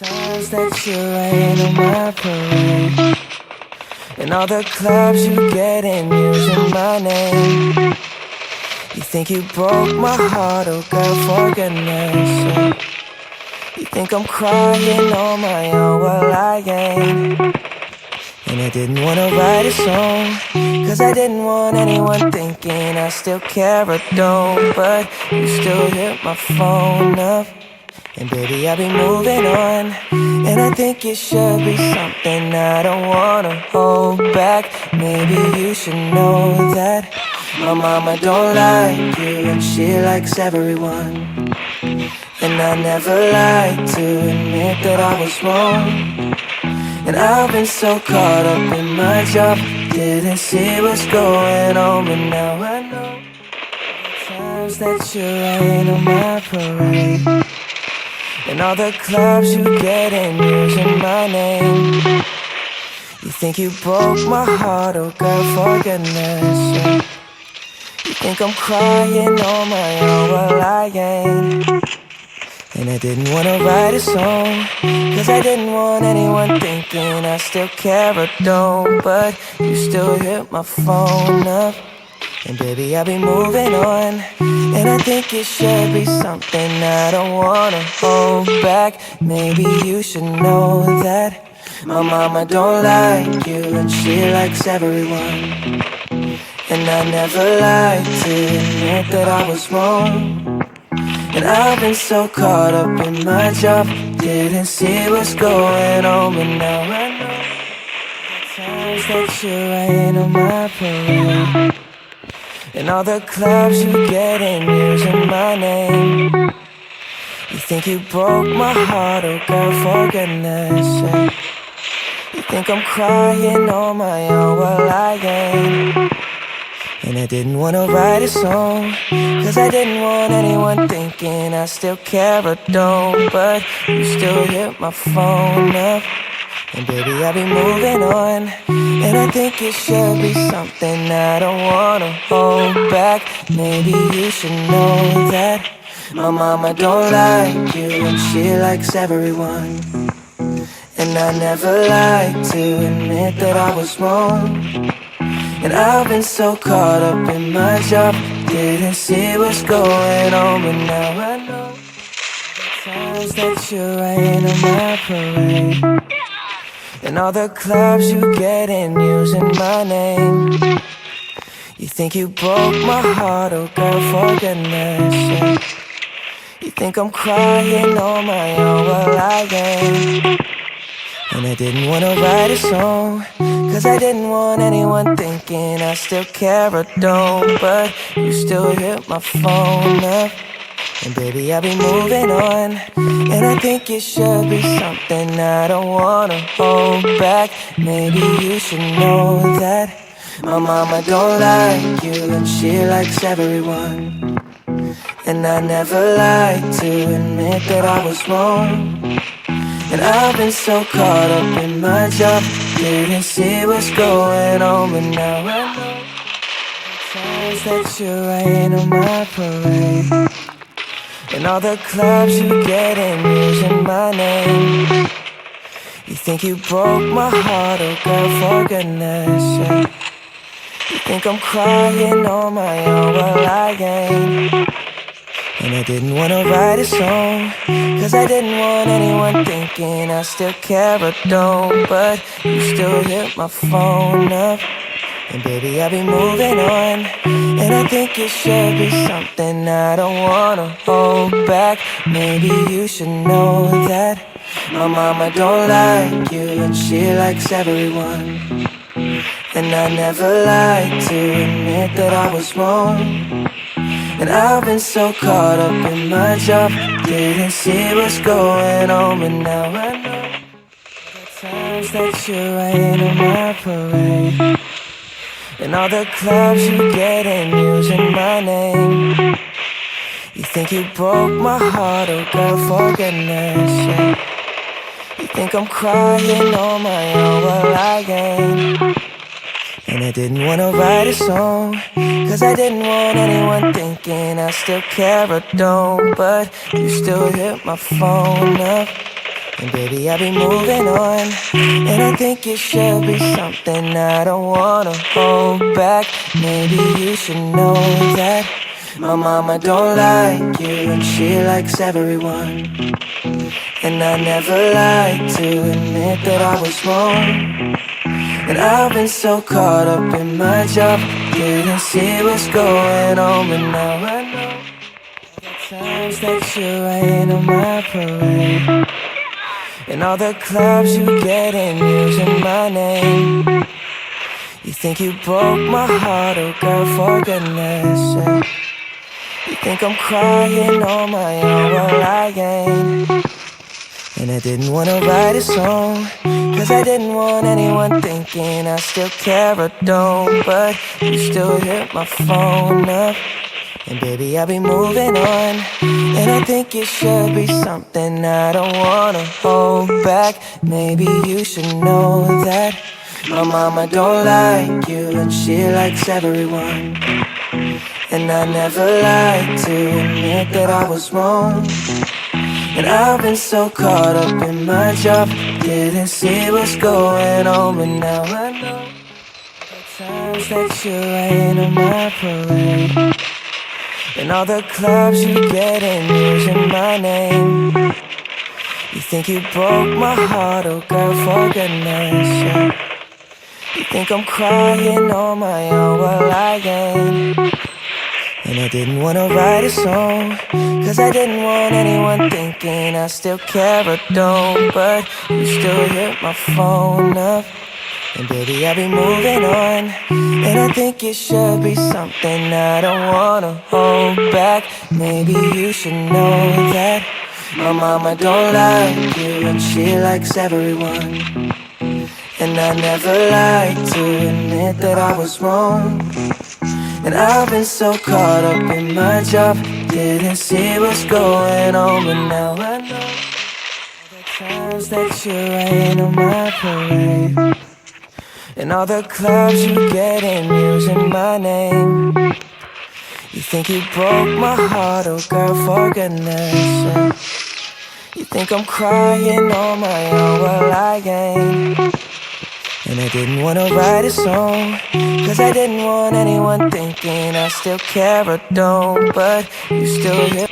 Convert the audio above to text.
Times that you rain on my parade, and all the clubs you get in using my name. You think you broke my heart, oh girl, for goodness sake. You think I'm crying on my own, well I ain't. And I didn't wanna write a song, cause I didn't want anyone thinking I still care or don't. But you still hit my phone up, and baby, I've been moving on. And I think it should be something I don't wanna hold back. Maybe you should know that my mama don't like you, and she likes everyone. And I never like to admit that I was wrong. And I've been so caught up in my job, didn't see what's going on. But now I know the times that you rain on my parade, and all the clubs you get in using my name. You think you broke my heart, oh girl, for goodness sake. You think I'm crying on my own, well I ain't. And I didn't wanna write a song, cause I didn't want anyone thinking I still care or don't. But you still hit my phone up, and baby, I'll be moving on. And I think it should be something I don't wanna hold back. Maybe you should know that my mama don't like you, and she likes everyone. And I never like to admit that I was wrong. And I've been so caught up in my job, didn't see what's going on. But now I know the times that you rain on my parade, and all the clubs you get in using my name. You think you broke my heart, oh girl, for goodness sake. You think I'm crying on my own, well I ain't. And I didn't wanna write a song, cause I didn't want anyone thinking I still care or don't. But you still hit my phone up, and baby, I'll be moving on. And I think it should be something I don't wanna hold back. Maybe you should know that my mama don't like you, and she likes everyone. And I never like to admit that I was wrong. And I've been so caught up in my job, didn't see what's going on. But now I know the times that you rain on my parade, and all the clubs you get in using my name. You think you broke my heart, oh girl, for goodness sake. You think I'm crying on my own, well I ain't. And I didn't wanna write a song, cause I didn't want anyone thinking I still care or don't. But you still hit my phone up, and baby, I'll be moving on. And I think it should be something I don't wanna hold back. Maybe you should know that my mama don't like you, and she likes everyone. And I never like to admit that I was wrong. And I've been so caught up in my job, didn't see what's going on. But now I know the times that you rain on my parade, and all the clubs you get in using my name. You think you broke my heart, oh girl, for goodness sake. You think I'm crying on my own, well I ain't. And I didn't wanna write a song, cause I didn't want anyone thinking I still care or don't. But you still hit my phone up, and baby, I'll be moving on. And I think it should be something I don't wanna hold back. Maybe you should know that my mama don't like you, and she likes everyone. And I never like to admit that I was wrong. And I've been so caught up in my job, didn't see what's going on. But now I know the times that you rain on my parade, and all the clubs you get in using my name. You think you broke my heart, oh girl, for goodness sake. You think I'm crying on my own, well I ain't. And I didn't wanna write a song, cause I didn't want anyone thinking I still care or don't. But you still hit my phone up, And baby, I'll be moving on. And I think it should be something I don't wanna hold back. Maybe you should know that my mama don't like you and she likes everyone. And I never like to admit that I was wrong. And I've been so caught up in my job, didn't see what's going on. But now I know the times that you rain on my parade, and all the clubs you get in using my name. You think you broke my heart, oh girl, for goodness sake. You think I'm crying on my own, well I ain't. And I didn't wanna write a song, cause I didn't want anyone thinking I still care or don't. But you still hit my phone up, and baby, I'll be moving on. And I think it should be something I don't wanna hold back. Maybe you should know that my mama don't like you and she likes everyone. And I never like to admit that I was wrong. And I've been so caught up in my job, didn't see what's going on. But now I know the times that you rain on my parade, and all the clubs you get in using my name. You think you broke my heart, oh girl, for goodness sake. You think I'm crying on my own, well I ain't. And I didn't wanna write a song, cause I didn't want anyone thinking I still care or don't. But you still hit my phone up, and baby, I'll be moving on. And I think it should be something I don't wanna hold back. Maybe you should know that my mama don't like you and she likes everyone. And I never like to admit that I was wrong. And I've been so caught up in my job, didn't see what's going on. But now I know the times that you rain on my parade, and all the clubs you get in using my name. You think you broke my heart, oh girl, for goodness sake. You think I'm crying on my own, well I ain't. And I didn't wanna write a song, cause I didn't want anyone thinking I still care or don't. But you still hit